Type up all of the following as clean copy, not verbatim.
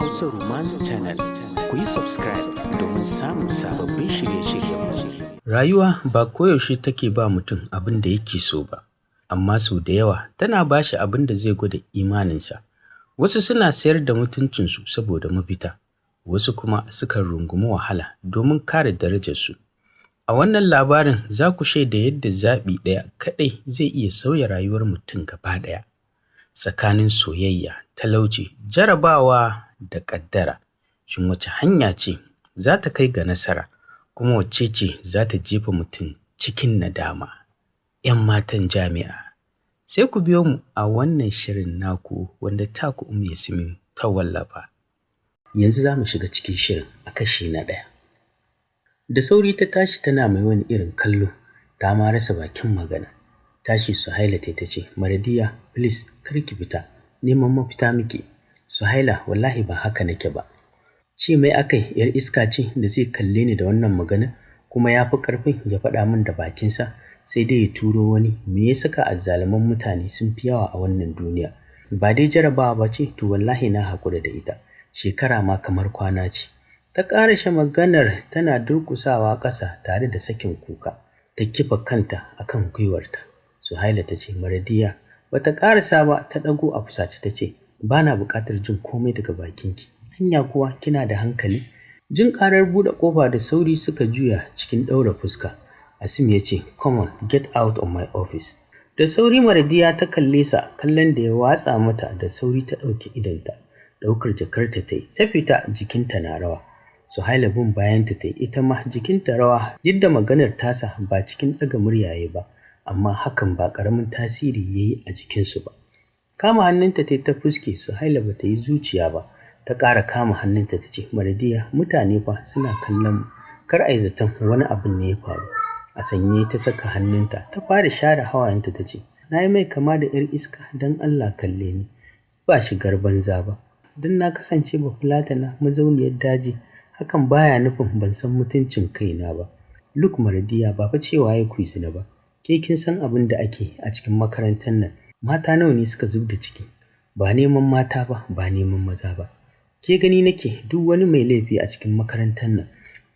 Hausa Romance Channel. Ku yi subscribe domin samun sababbin shirye-shiryenmu. Rayuwa ba koyaushe take ba mutum abin da yake so ba, amma sau da yawa tana ba shi abin da zai gwada imaninsa. Wasu suna sayar da mutuncinsu saboda mafita, wasu kuma sukan rungumi wahala domin kare darajarsu. A wannan labarin za ku shaida yadda zaɓi ɗaya kaɗai zai iya sauya rayuwar mutum gaba ɗaya. Tsakanin soyayya, talauci, jarabawa da ƙaddara. Shin wace hanya ce za ta kai ga nasara, kuma wacce ce za ta jefa mutum cikin nadama? 'Yan matan jami'a. Sai ku biyo mu a wannan shirin naku wanda taku Ummi Yasmin ta wallafa. Yanzu za mu shiga cikin shirin a kashi na 1. Da sauri ta tashi tana mai wani irin kallo, ta ma rasa bakin magana. Tashi Suhaila ta ce, Mardiya, please kar ki fita, neman mafita muke. Suhaila, wallahi ba haka nake ba. Ce mai akai yar iska ce da zai kalle ni da wannan magana, kuma ya fi ƙarfin ya faɗa min da bakinsa, sai dai ya turo wani. Me ya saka azzaluman mutane sun fi yawa a wannan duniya? Ba dai jarabawa ba ce, to wallahi na haƙura da ita. Shekara ma kamar kwana ce. Ta ƙarashe maganar tana durƙusawa ƙasa tare da sakin kuka. Ta kifa kanta akan gwiwarta. Suhaila ta ce, Mardiya, bata ƙarasa ba, ta ɗago a fusace ta ce, ba na buƙatar jin komai daga bakinki. Hanya kuwa kina da hankali? Jin ƙarar buɗe ƙofa da sauri suka juya cikin ɗaura fuska. Asim ya ce, come on, get out of my office. Da sauri Mardiya ta kalle sa, kallon da ya watsa mata. Da sauri ta ɗauki idonta. Ɗaukar jakarta ta yi, ta fita, jikinta na rawa. Suhaila bin bayanta ta yi, ita ma jikinta rawa, duk da maganar tasa ba cikin ɗaga muryaye ba, amma hakan ba ƙaramin tasiri ya yi a jikinsu ba. Kama hannunta ta fuske. Suhaila ba ta yi zuciya ba, ta ƙara kama hannunta ta ce, Mardiya, mutane fa suna kallon mu, kar a yi zaton wani abin ne ya faru. A sanye ta saka hannunta, ta fara share hawayenta ta ce, na yi mai kama da 'yar iska, don Allah kalle ni, ba shigar banza ba, don na kasance bafulatana mazauniyar daji, hakan baya nufin ban san mutuncin kaina ba. Look Mardiya, ba fa cewa ya kuyi zina ba, ke kin san abin da ake a cikin makarantar nan. Mata nawa ne suka zub da ciki? Ba neman mata ba, ba neman maza ba. Ke gani nake duk wani mai laifi a cikin makarantar nan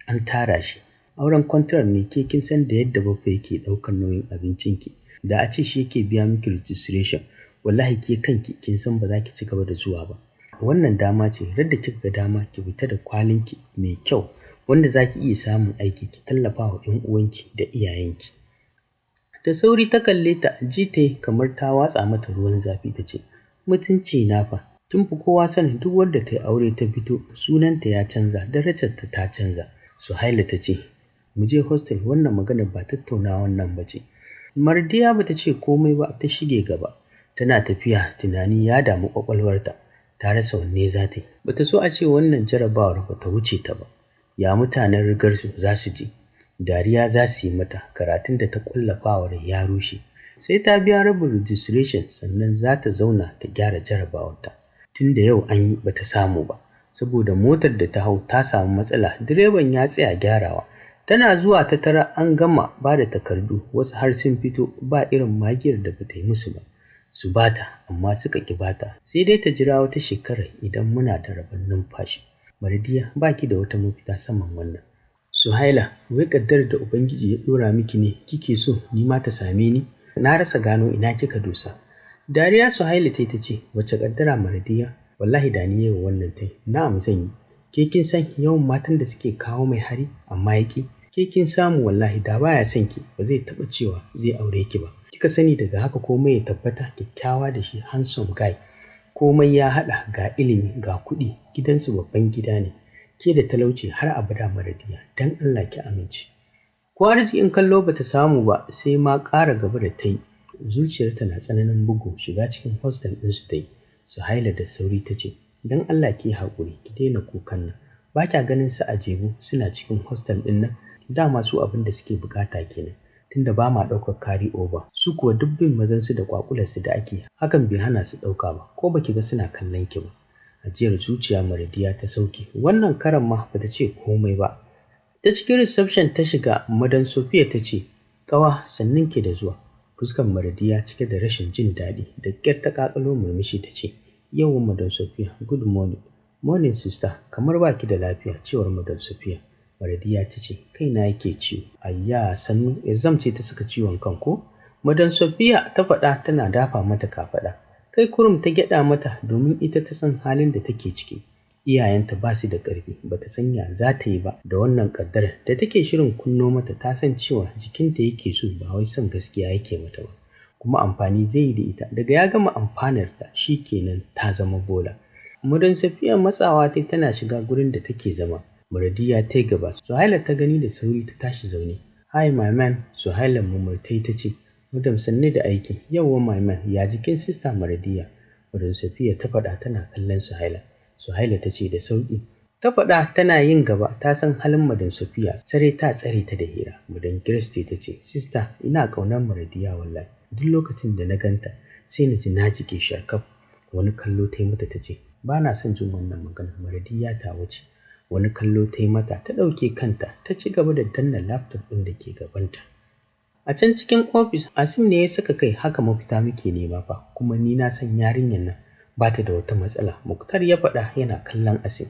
an tara shi. Auren kwantarar ne, ke kin san da yadda babba yake ɗaukar nauyin abincinki. Da a ce shi yake biya miki registration, wallahi ke kanki kin san ba za ki ci gaba da zuwa ba. Wannan dama ce, radda kika ga dama ki fita da kwalinki mai kyau, wanda za ki iya samun aiki, ki tallafa wa 'yan uwanki da iyayenki. Da sauri ta kalle ta, ji ta kamar ta watsa mata ruwan zafi. Ta ce, mutunci na fa, kin fi kowa sanin duk wanda ta yi aure ta fito sunanta ya canza, darajarta ta canza. Suhaila ta ce, mu je hostel, wannan maganar ba tattaunawa nan ba ce. Mardiya ba ta ce komai ba, ta shige gaba. Tana tafiya, tunani ya damu ƙwaƙwalwarta, ta rasa wanne za ta yi. Ba ta so a ce wannan jarabawar ba ta wuce ta ba. Ya mutanen rigarsu za su ji? Dariya za su yi mata, karatun da ta ƙullafa ya rushe. Sai ta biya rabin registration sannan za ta zauna ta gyara jarabawarta. Tun da yau an yi ba ta samu ba, saboda motar da ta hau ta samu matsala, direban ya tsaya gyarawa. Tana zuwa ta tara an gama ba da takardu, wasu har sun fito, ba irin magiyar da ba ta yi musu ba. Su bata, amma suka ƙi bata, sai dai ta jira wata shekarar idan muna da rabon numfashi. Mardiya, ba ki da wata mafita saman wannan. Suhaila, wai ƙaddarar da Ubangiji ya ɗora miki ne kike so ni ma ta same ni? Na rasa gano ina kika dosa. Dariya Suhaila ta ce, wace ƙaddara Mardiya? Wallahi da ni yau wannan tai, na'am zan yi. Ke kin san yawan matan da suke kawo mai hari amma ya ƙi? Ke kin samu wallahi da baya son ki, ba zai taɓa cewa zai aure ki ba. Kika sani daga haka komai ya tabbata, kyakkyawa da shi, handsome guy. Komai ya haɗa, ga ilimi, ga kuɗi, gidansu babban gida ne. Ke da talauci har abada Mardiya, dan Allah ki amince. Ko arzikin kallo bata samu ba, sai ma ƙara gaba da ta yi. Zuciyarta na tsananin bugu, shiga cikin hostel ɗin su ta yi. Suhaila da sauri ta ce, dan Allah ki haƙuri, ki daina kukan nan. Ba kya ganin su a jebu suna cikin hostel ɗin nan? Dama su abin da suke bukata kenan, tunda ba ma ɗaukar carry over. Su kuwa dubbin mazansu da kwakularsu da ake, hakan bai hana su ɗauka ba, ko baki ga suna kallon ki ba. Ajiyar zuciya Mardiya ta sauke, wannan karan ma bata ce komai ba. Ta cikin reception ta shiga. Madan Sofiya ta ce, ƙawa sannin ki da zuwa. Fuskar Mardiya cike da rashin jin daɗi, da ƙyar ta ƙaƙalo murmushi ta ce, yau Madan Sofiya, good morning. Morning sister, kamar baki da lafiya, cewar Madam Sophia. Maradiya ta ce, kaina yake ciwo. Ayya sannu, exam ce ta saka ciwon kan ko? Madam Sophia ta faɗa tana dafa mata kafaɗa. Kai kurum ta gyaɗa mata domin ita ta san halin da take ciki. Iyayenta ba su da ƙarfi, ba ta san ya za ta yi ba da wannan ƙaddarar da take shirin kunno mata. Ta san cewa jikinta yake so ba wai son gaskiya yake mata ba, kuma amfani zai yi da ita. Daga ya gama amfanarta shi kenan ta zama bola. Madam Sophia matsawa tana shiga gurin da take zama. Maradiya ta yi gaba. Suhaila ta gani da sauri ta tashi zaune. Hi my man, Suhaila murmurai ta ce. Madam sanne da aiki. Yawwa my man, ya jikin sista Maradiya? Madam Sophia ta faɗa tana kallon Suhaila. Suhaila ta ce da sauƙi. Ta faɗa tana yin gaba. Ta san halin Madam Sophia, sare ta tsare ta da hira. Madam Grace ta ce, sista ina ƙaunar Maradiya wallahi. Duk lokacin da na ganta sai na ji na jike sharkaf. Wani kallo ta yi mata ta ce, ba na son jin wannan magana, Maradiya ta wuce. Wani kallo ta yi mata ta ɗauke kanta ta ci gaba da danna laptop ɗin da ke gabanta. A can cikin ofis Asim ne ya saka kai, haka mafita muke nema fa, kuma ni na san yarinyar nan ba ta da wata matsala. Muktar ya faɗa yana kallon Asim.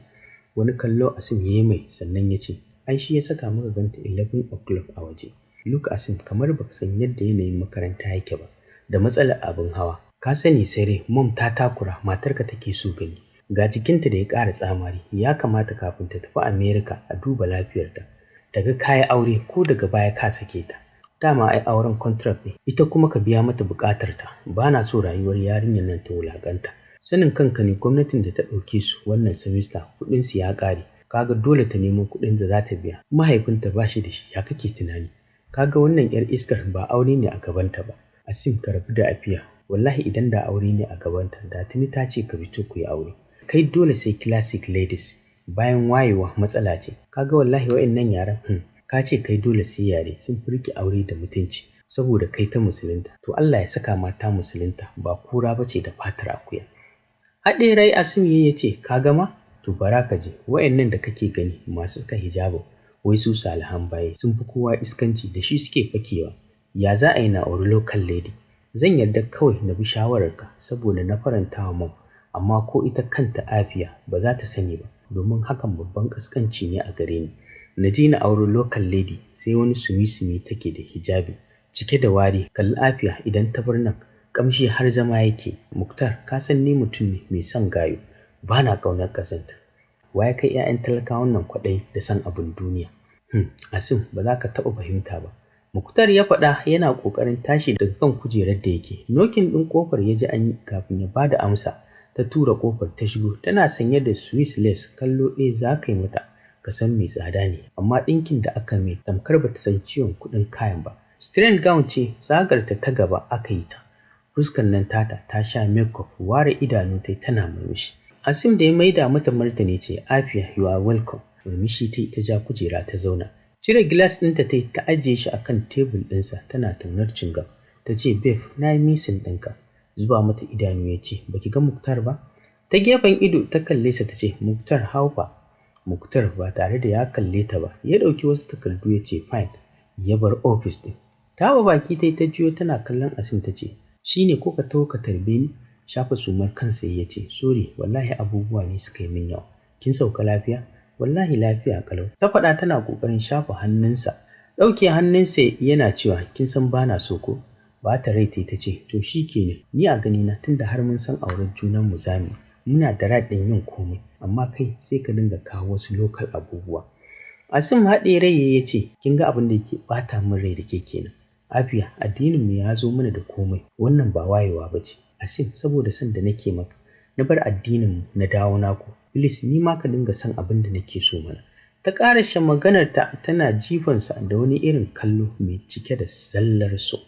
Wani kallo Asim ya yi mai sannan ya ce, ai shi ya saka muka ganta 11 o'clock a waje. Luke Asim, kamar baka san yadda yanayin makaranta yake ba, da matsalar abin hawa. Ka sani sai mom ta takura, matarka take so gani. Ga jikinta da ya ƙara tsamari, ya kamata kafin ta tafi Amerika a duba lafiyarta. Daga kaya aure ko daga baya ka sake ta. Dama ai auren contract ne, ita kuma ka biya mata buƙatarta. Ba na so rayuwar yarinyar nan ta wulaƙanta. Sanin kanka ne gwamnatin da ta ɗauke su wannan semester kuɗinsu ya ƙare. Kaga dole ta nemo kuɗin da za ta biya. Mahaifinta ba shi da shi, ya kake tunani? Kaga wannan 'yar iskar ba aure ne a gabanta ba. Asim ka rabu da Afiya. Wallahi idan da aure ne a gabanta da tuni ta ce ka fito ku yi aure. Kai dole sai classic ladies. Bayan wayewa matsala ce. Kaga wallahi wa'annan yaran ka ce kai dole sai yare sun furki aure da mutunci saboda kai ta musulunta. To Allah ya saka mata musulunta ba kura bace da fatar akuya. Haɗe rai Asim ya ce ka gama? To bara ka je, wa'annan da kake gani masu saka hijabin wai su salihan baye sun fi kowa iskanci, da shi suke fakewa. Ya za a yi na auri local lady? Zan yarda kawai na bi shawararka saboda na faranta wa mom, amma ko ita kanta Afiya ba za ta sani ba, domin hakan babban kaskanci ne a gare ni. Na je na auri local lady sai wani sumi-sumi take da hijabi cike da wari. Kalli Afiya idan ta bar nan kamshi har zama yake. Muktar ka san ni mutum ne mai son gayo, ba na ƙaunar ƙazanta. Waye kai 'ya'yan talakawan nan kwaɗayi da san abin duniya? Asim ba za ka taɓa fahimta ba. Muktar ya faɗa yana ƙoƙarin tashi daga kan kujerar da yake. Nokin ɗin ƙofar ya ji an yi. Kafin ya bada amsa ta tura ƙofar ta shigo. Tana sanye da Swiss lace, kallo ɗaya za ka yi mata ka san mai tsada ne, amma ɗinkin da aka mai tamkar ba ta san ciwon kuɗin kayan ba. Straight gown ce, tsagarta ta gaba aka yi ta. Fuskar nan tata ta sha makeup, ware idanu tai tana murmushi. Asim da ya maida mata martani ce, Afiya you are welcome. Murmushi ta ja kujera ta zauna. Cire gilas ɗinta ta ajiye shi akan tebul ɗinsa tana taunar cingam. Ta ce, babe na yi misin ɗinka. Zuba mata idanu ya ce, baki ga Muktar ba? Ta gefen ido ta kalle sa ta ce, Muktar haufa. Muktar ba tare da ya kalle ta ba ya ɗauki wasu takardu ya ce fine, ya bar ofis ɗin. Taɓa baki ta juyo tana kallon Asim ta ce, shi ne ko ka taho ka tarbe ni? Shafa sumar kansa ya ce, sorry wallahi abubuwa ne suka yi min yawa. Kin sauka lafiya? Wallahi lafiya kalau. Ta faɗa tana ƙoƙarin shafa hannunsa. Ɗauke hannunsa yana cewa, kin san bana so ko? Ba ta rai ta ce, to shi kenan, ni a ganina tunda har mun san auren junan mu zamu, muna da right ɗin yin komai, amma kai sai ka dinga kawo wasu local abubuwa. Asim haɗe rai ya ce, kin ga abin da yake ɓata min rai da ke kenan. Afiya, addinin mu ya zo mana da komai, wannan ba wayewa ba ce. Asim, saboda son da nake maka, na bar addinin mu na dawo naku. Please ni ma ka dinga son abin da nake so mana. Ta ƙarashe maganarta tana jifansa da wani irin kallo mai cike da zallar so.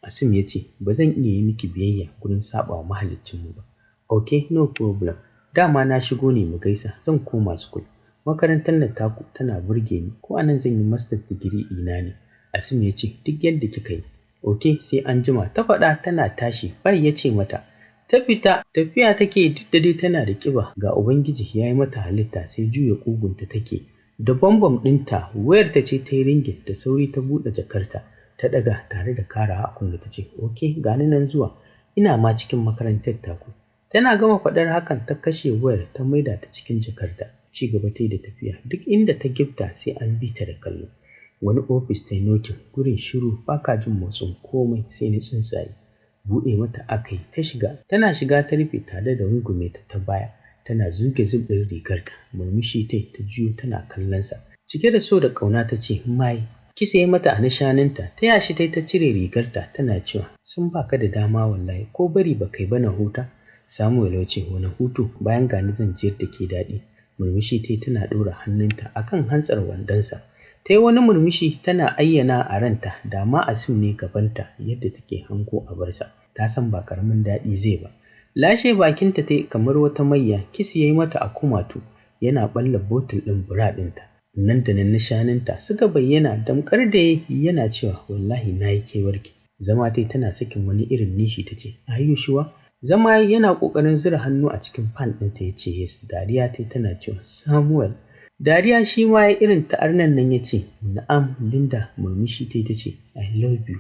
Asim ya ce, ba zan iya yi miki biyayya gurin saɓa wa mahaliccinmu ba. Okay, no problem. Dama na shigo ne mu gaisa, zan koma school. Makarantar nan taku tana burge ni, ko anan zan yi master's degree ina ne. Asim ya ce, duk yadda kika yi. Okay, sai an jima. Ta faɗa tana tashi. Bai ya ce mata, ta fita. Tafiya take duk da dai tana da ƙiba. Ga Ubangiji ya yi mata halitta sai juya ƙugunta take. Da bambam ɗinta, wayar ta ce ta yi ringin, da sauri ta buɗe jakarta. Ta ɗaga tare da kara a kunne ta ce, okay, gani nan zuwa. Ina ma cikin makarantar taku. Tana gama faɗar hakan ta kashe wayar ta maida ta cikin jakarta. Ci gaba ta yi da tafiya, duk inda ta gifta sai an bi ta da kallo. Wani ofis ta yi nokin, gurin shiru, ba ka jin motsin komai sai na tsuntsaye. Buɗe mata aka yi, ta shiga. Tana shiga ta rufe tare da rungume ta baya. Tana zuge zub ɗin rigarta. Murmushi ta juyo tana kallonsa. Cike da so da ƙauna ta ce, "Mai." Kisa ya mata a nishaninta, ta yashi ta cire rigarta tana cewa, "Sun baka da dama wallahi, ko bari ba kai ba na huta." Samuel ya ce, "Wani hutu, bayan gani zan jiyar da ke daɗi." Murmushi tana ɗora hannunta akan hantsar wandonsa. Ta yi wani murmushi tana ayyana a ranta, da ma Asim ne gabanta yadda take hango a barsa. Ta san ba karamin daɗi zai ba. Lashe bakinta ta yi kamar wata mayya, kis ya yi mata a kumatu, yana ɓalla botul ɗin bura ɗinta. Nan da nan nishaninta suka bayyana, damƙar da yana cewa, "Wallahi na yi kewarki." Zama tana sakin wani irin nishi ta ce, "Are you sure?" Zama yana ƙoƙarin zura hannu a cikin fan ɗinta ya ce, "Yes." Dariya tana cewa, "Samuel." Dariya shi ma ya irin ta'arnan nan ya ce, "Na'am Linda." Murmushi ta ce, "I love you."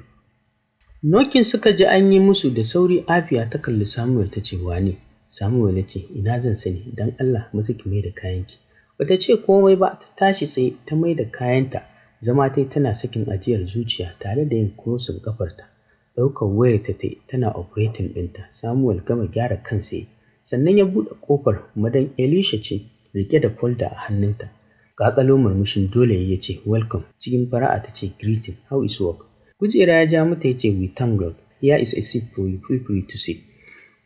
Nokin suka ji an yi musu da sauri. Afiya ta kalli Samuel ta ce, "Wane?" Samuel ya ce, "Ina zan sani, don Allah maza ki mai da kayanki." Bata ce komai ba, ta tashi tsaye ta mai da kayanta. Zama tana sakin ajiyar zuciya tare da yin krosin kafarta. Ɗaukar wayarta tana operating ɗinta. Samuel gama gyara kansa sannan ya buɗe ƙofar. Madan Elisha ce rike da folder a hannunta. Ƙaƙalo murmushin dole ya ce, "Welcome." Cikin fara'a ta ce, "Greeting, how is work?" Kujera ya ja mata ya ce, "We thank God. Here is a seat for you, feel free to sit."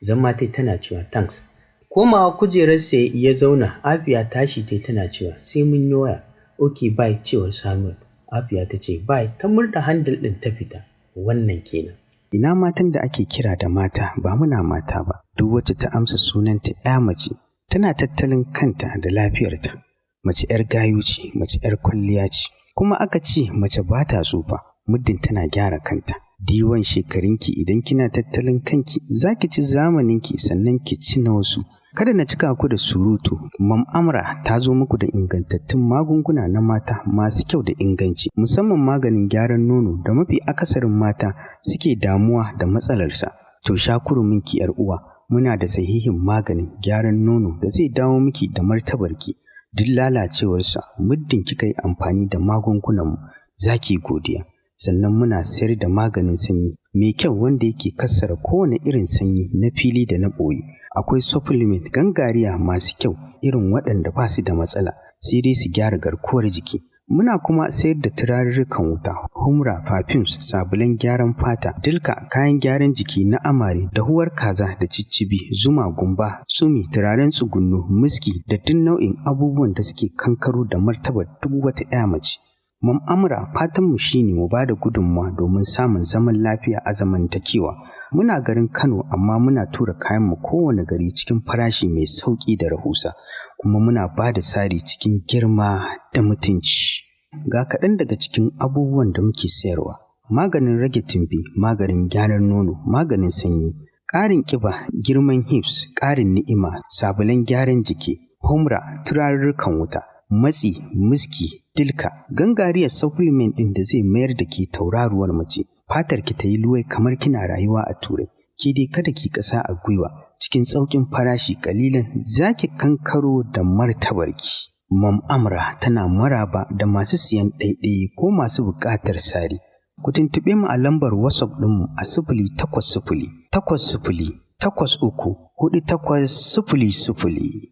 Zama tana cewa, "Thanks." Komawa kujerarsa ya zauna. Afiya tashi tana cewa, "Sai mun yi waya." "Okay, bye," cewar Samuel. Afiya ta ce, "Bye," ta murda handle ɗin ta fita. Wannan kenan. Ina matan da ake kira da mata ba muna mata ba. Duk wacce ta amsa sunanta ya mace tana tattalin kanta da lafiyarta. Mace 'yar gayu ce, mace 'yar kwalliya ce. Kuma aka ce mace ba ta tsufa muddin tana gyara kanta. Diwan shekarunki idan kina tattalin kanki za ki ci zamaninki sannan ki ci na wasu. Kada na cika ku da surutu. Mam Amra ta zo muku da ingantattun magunguna na mata masu kyau da inganci, musamman maganin gyaran nono da mafi akasarin mata suke damuwa da matsalarsa. To sha kuruminki 'yar uwa, muna da sahihin maganin gyaran nono da zai dawo miki da martabarki. Duk lalacewarsa muddin kika yi amfani da magungunanmu za ki godiya. Sannan muna sayar da maganin sanyi mai kyau wanda yake kassara kowane irin sanyi na fili da na ɓoye. Akwai supplement gangariya masu kyau irin waɗanda ba su da matsala sai dai su gyara garkuwar jiki. Muna kuma sayar da turarurrukan wuta, humra, perfumes, sabulan gyaran fata, dilka, kayan gyaran jiki na amare, dahuwar kaza da ciccibi, zuma, gumba, tsumi, turaren tsugunno, miski da duk nau'in abubuwan da suke kankaro da martabar duk wata 'ya mace. Mam Amra fatanmu shine mu ba da gudunmawa domin samun zaman lafiya a zamantakewa. Muna garin Kano amma muna tura kayanmu kowane gari cikin farashi mai sauƙi da rahusa, kuma muna ba da sari cikin girma da mutunci. Ga kaɗan daga cikin abubuwan da muke sayarwa: maganin rage tumbi, maganin gyaran nono, maganin sanyi, ƙarin ƙiba, girman hips, ƙarin ni'ima, sabulan gyaran jiki, humra, turarurrukan wuta, matsi, miski, dilka, gangariyar supplement ɗin da zai mayar da ke tauraruwar mace. Fatar ki ta yi luwai kamar kina rayuwa a Turai. Ki dai kada ki ƙasa a gwiwa, cikin sauƙin farashi ƙalilan za ki kankaro da martabarki. Mam Amra tana maraba da masu siyan ɗaiɗai ko masu buƙatar sari. Ku tuntuɓe mu a lambar WhatsApp ɗinmu a 08080834800.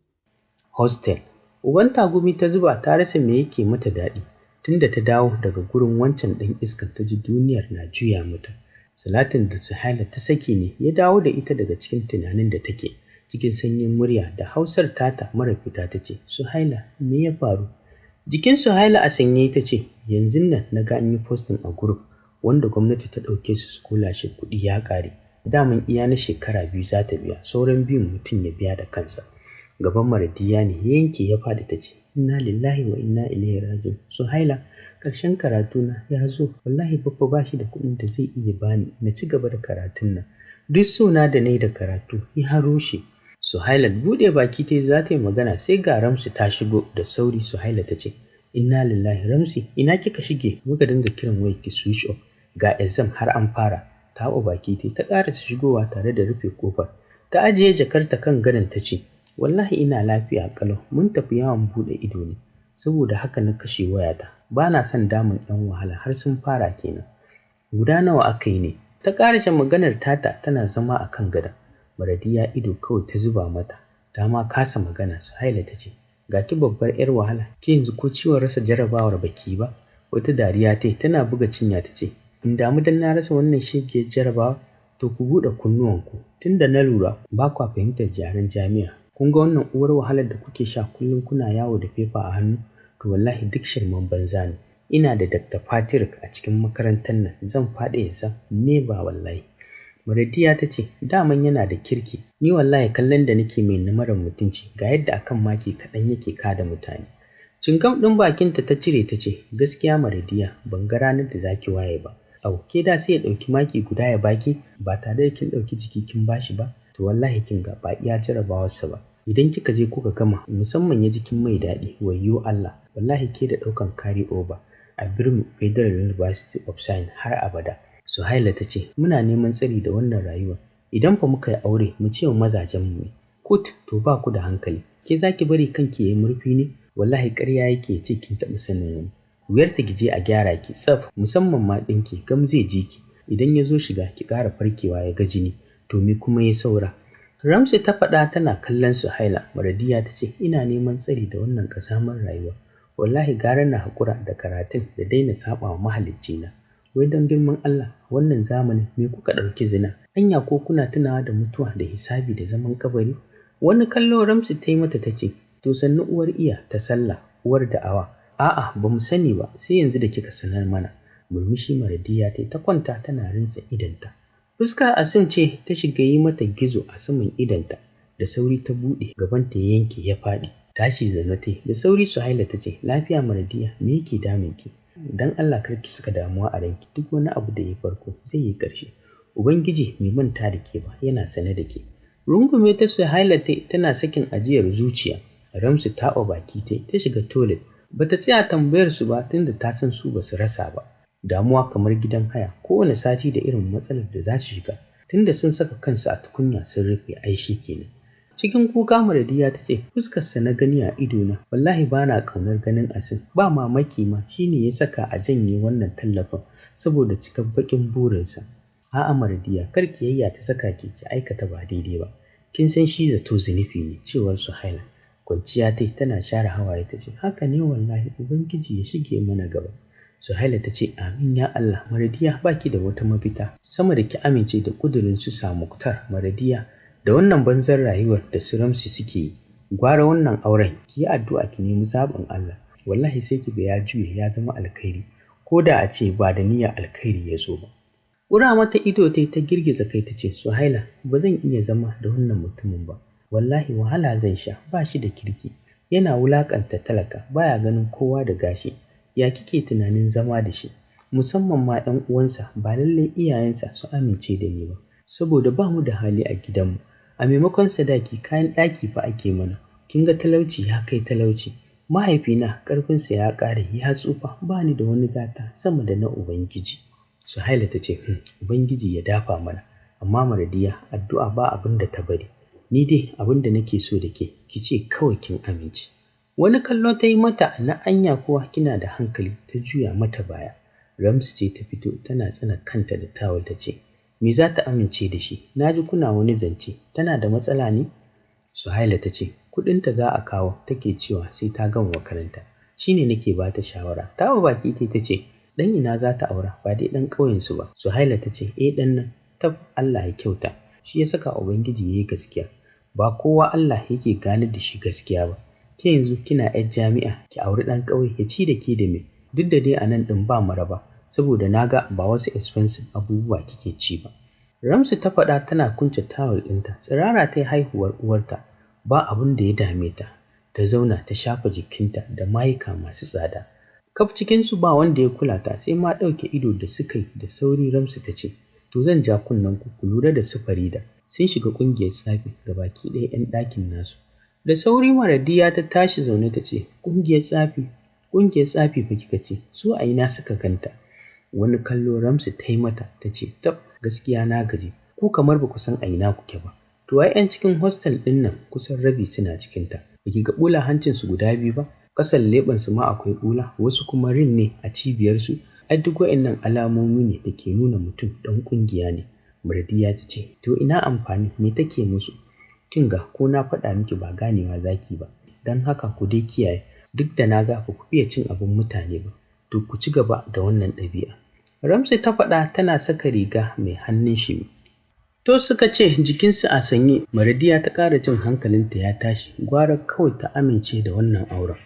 Hostel. Uban tagumi ta zuba ta rasa me yake mata daɗi. Tunda ta dawo daga gurin wancan ɗan iskan ta ji duniyar na juya mata. Salatin da Suhaila ta saki ne ya dawo da ita daga cikin tunanin da take. Cikin sanyin murya da Hausar tata mara fita ta ce, "Suhaila, me ya faru?" Jikin Suhaila a sanye ta ce, "Yanzu nan na ga an yi postin a group wanda gwamnati ta ɗauke su scholarship, kuɗi ya ƙare. Daman iya na shekara 2 za ta biya, sauran biyun mutum ya biya da kansa." Gaban Maradiya ne ya yanke ya faɗi ta ce, "Inna lillahi wa inna ilaihi raji'un. Suhaila, ƙarshen karatuna ya zo. Wallahi Baffa ba shi da kuɗin da zai iya bani na ci gaba da karatun nan. Duk sona da nayi da karatu ya rushe." Suhaila buɗe baki ta za ta yi magana sai ga Ramsi ta shigo da sauri. Suhaila ta ce, "Inna lillahi, Ramsi, ina kika shige?" Muka dinga kiran wayar ki switch off. Ga exam har an fara. Ta haɓa baki ta ƙarasa shigowa tare da rufe ƙofar. Ta ajiye jakarta kan gadon ta ce, wallahi ina lafiya kalau, mun tafi yawon buɗe ido ne, saboda haka na kashe wayata, ba na son damun 'yan wahala har sun fara kenan. Guda nawa aka yi ne? Ta ƙarashe maganar tata tana zama a kan gadon. Maradiya ido kawai ta zuba mata, ta ma kasa magana. Suhaila ta ce, ga ki babbar 'yar wahala, ke yanzu ko ciwon rasa jarabawar baki ba? Wata dariya ta yi tana buga cinya ta ce, in damu dan na rasa wannan shegiyar jarabawa? To ku buɗe kunnuwanku, tunda na lura ba kwa fahimtar yaren jami'a. Kun ga wannan uwar wahalar da kuke sha kullum kuna yawo da fefa a hannu? To wallahi duk shirman banza ne. Ina da Dr. Patrick a cikin makarantar nan, zan faɗi yasa ne ba wallahi. Maradiya ta ce, daman yana da kirki, ni wallahi kallon da nake mai na marar mutunci, ga yadda akan maki kaɗan yake kada mutane. Cingam ɗin bakinta ta cire ta ce, gaskiya Maradiya, ban ga ranar da zaki waye ba. Au, ke da sai ya ɗauki maki guda ya baki ba tare da kin ɗauki jiki kin bashi ba? To wallahi kin ga ba iya jarabawarsa ba. Idan kika je kuka gama, musamman ya ji kin mai daɗi, wayyo Allah, wallahi ke da ɗaukan carry over a Birnin Federal University of Science har abada. Suhaila ta ce, muna neman tsari da wannan rayuwa. Idan fa muka yi aure, mu ce wa mazajenmu ne. Kut, to ba ku da hankali. Ke za ki bari kanki ya yi murfi ne? Wallahi ƙarya yake ce kin taɓa sanin wani. Wuyar ta gije a gyara ki tsaf, musamman ma ɗinki gam zai ji ki. Idan ya zo shiga ki ƙara farkewa ya ga jini, to me kuma ya saura? Ramsi ta faɗa tana kallon Suhaila. Maradiya ta ce, ina neman tsari da wannan ƙazamar rayuwa. Wallahi gara na haƙura da karatun da daina saɓa wa mahaliccina. Wai don girman Allah, wannan zamanin me kuka ɗauki zina? Anya ko kuna tunawa da mutuwa da hisabi da zaman kabari? Wani kallo Ramsi ta yi mata ta ce, to sannu uwar iya ta sallah, uwar da'awa. A'a, ba mu sani ba, sai yanzu da kika sanar mana. Murmushi Maradiya ta kwanta tana rinsa idanta. Fuska Asim ce ta shiga yi mata gizo a saman idanta. Da sauri ta buɗe, gabanta ya yanke ya faɗi. Tashi zaune ta da sauri. Suhaila ta ce, lafiya Maradiya, me yake damun ki? Dan Allah kar ki saka damuwa a ranki, duk wani abu da ya farko zai yi ƙarshe. Ubangiji mai manta da ke ba, yana sane da ke. Rungume ta Suhaila tana sakin ajiyar zuciya. Ramsu taɓa baki ta shiga toilet. Bata tsaya tambayar su ba tunda ta san su basu rasa ba. Damuwa kamar gidan haya, kowane sati da irin matsalar da za su shiga. Tunda sun saka kansu a tukunya sun rufe, aishi kenan. Cikin kuka Maradiya ta ce, fuskarsa na gani a idona, wallahi ba na ƙaunar ganin Asim, ba mamaki ma shi ne ya saka a janye wannan tallafin saboda cikar baƙin burinsa. A'a Maradiya, kar kiyayya ta saka ki aikata ba daidai ba. Kin san shi zato zunubi ne, cewar Suhaila. Kwanciya tana share hawaye ta ce, haka ne wallahi, Ubangiji ya shige mana gaba. Suhaila ta ce, amin ya Allah. Maradiya, baki da wata mafita sama da ki amince da ƙudurin su Muktar. Maradiya, da wannan banzar rayuwar da su Ramsi suke yi, gwara wannan auren, ki yi addu'a ki nemi zaɓin Allah. Wallahi sai ki ga ya juye ya zama alkhairi, ko da a ce ba da niyyar alkhairi ya zo ba. Ƙura mata ido ta girgiza kai ta ce, Suhaila, ba zan iya zama da wannan mutumin ba. Wallahi wahala zan sha, ba shi da kirki, yana wulaƙanta talaka, baya ganin kowa da gashi. Ya kike tunanin zama da shi? Musamman ma 'yan uwansa, ba lallai iyayensa su amince da ni ba, saboda ba mu da hali a gidanmu. A maimakon sadaki kayan ɗaki fa ake mana. Kin ga talauci ya kai talauci. Mahaifina ƙarfinsa ya ƙare, ya tsufa, ba ni da wani gata sama da na Ubangiji. Suhaila ta ce, Ubangiji ya dafa mana, amma Maradiya, addu'a ba abin da ta bari. Ni dai abin da nake so da ke, ki ce kawai kin amince. Wani kallo ta yi mata na anya kuwa kina da hankali, ta juya mata baya. Ramsu ce ta fito tana tsana kanta da tawul ta ce, me za ta amince da shi? Na ji kuna wani zance, tana da matsala ne? Suhaila ta ce, kuɗinta za a kawo, take cewa sai ta gama makaranta. Shi ne nake ba ta shawara. Tawa baki ta ce, ɗan ina za ta aura, ba dai ɗan ƙauyensu ba. Suhaila ta ce, ɗan nan, tab Allah ya kyauta, shi ya saka Ubangiji ya yi gaskiya. Ba kowa Allah yake gane da shi gaskiya ba. Ke yanzu kina 'yar jami'a, ki auri ɗan ƙauye ya ci da ke da me? Duk da dai a nan ɗin ba maraba, saboda na ga ba wasu expensive abubuwa kike ci ba. Ramsu ta faɗa tana kunce tawul ɗinta. Tsirara ta yi haihuwar uwarta, ba abin da ya dame ta. Ta zauna ta shafa jikinta da mayuka masu tsada. Kaf cikinsu ba wanda ya kula ta, sai ma ɗauke ido da suka yi. Da sauri Ramsu ta ce, to zan ja kunnen ku lura da su Farida. Sun shiga ƙungiyar tsafi ga baki ɗaya 'yan ɗakin nasu. Da sauri Maradiya ta tashi zaune ta ce, ƙungiyar tsafi fa kika ce, su a ina suka ganta? Wani kallo Ramsu ta yi mata ta ce, tab gaskiya na gaji, ku kamar ba ku san a ina kuke ba. To ai 'yan cikin hostel ɗin nan kusan rabi suna cikinta. Ba ki ga ɓula hancinsu guda biyu ba? Ƙasan leɓensu ma akwai ɓula, wasu kuma rin ne a cibiyarsu. Ai duk waɗannan alamomi ne da ke nuna mutum ɗan ƙungiya ne. Mardiya ta ce, to ina amfani, me take musu? Kin ga ko na faɗa miki ba ganewa zaki ba, don haka ku dai kiyaye, duk da na ga ba ku iya cin abin mutane ba, to ku ci gaba da wannan ɗabi'a. Ramsi ta faɗa tana saka riga mai hannun shimi. To suka ce jikinsu a sanye, Mardiya ta ƙara jin hankalinta ya tashi, gwara kawai ta amince da wannan auren,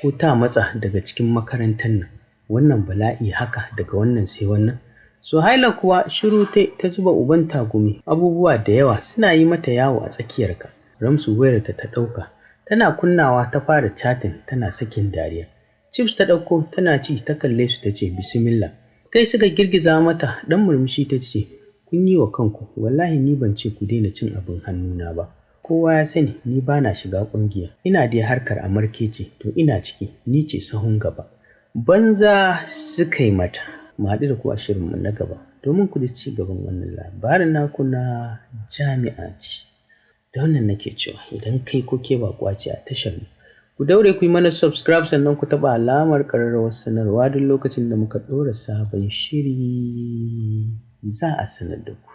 ko ta matsa daga cikin makarantar nan, wannan bala'i haka daga wannan sai wannan. Suhaila kuwa shiru ta zuba uban tagumi, abubuwa da yawa suna yi mata yawo a tsakiyarka. Ramsu wayarta ta ɗauka, tana kunnawa ta fara chatting tana sakin dariya. Chips ta ɗauko tana ci ta kalle su ta ce bismillah. Kai suka girgiza mata, ɗan murmushi ta ce, kun yi wa kanku, wallahi ni ban ce ku daina cin abin hannuna ba. Kowa ya sani ni ba na shiga ƙungiya, ina dai harkar amarke ce, to ina ciki, ni ce sahun gaba. Banza suka yi mata. Mu haɗu da ku a shirinmu na gaba domin ku ji ci gaban wannan labarin naku na jami'a ce. Da wannan nake cewa idan kai ko ke baƙuwa ce a tashar mu, ku daure ku yi mana subscribe sannan ku taɓa alamar ƙararrawar sanarwa duk lokacin da muka ɗora sabon shiri za a sanar da ku.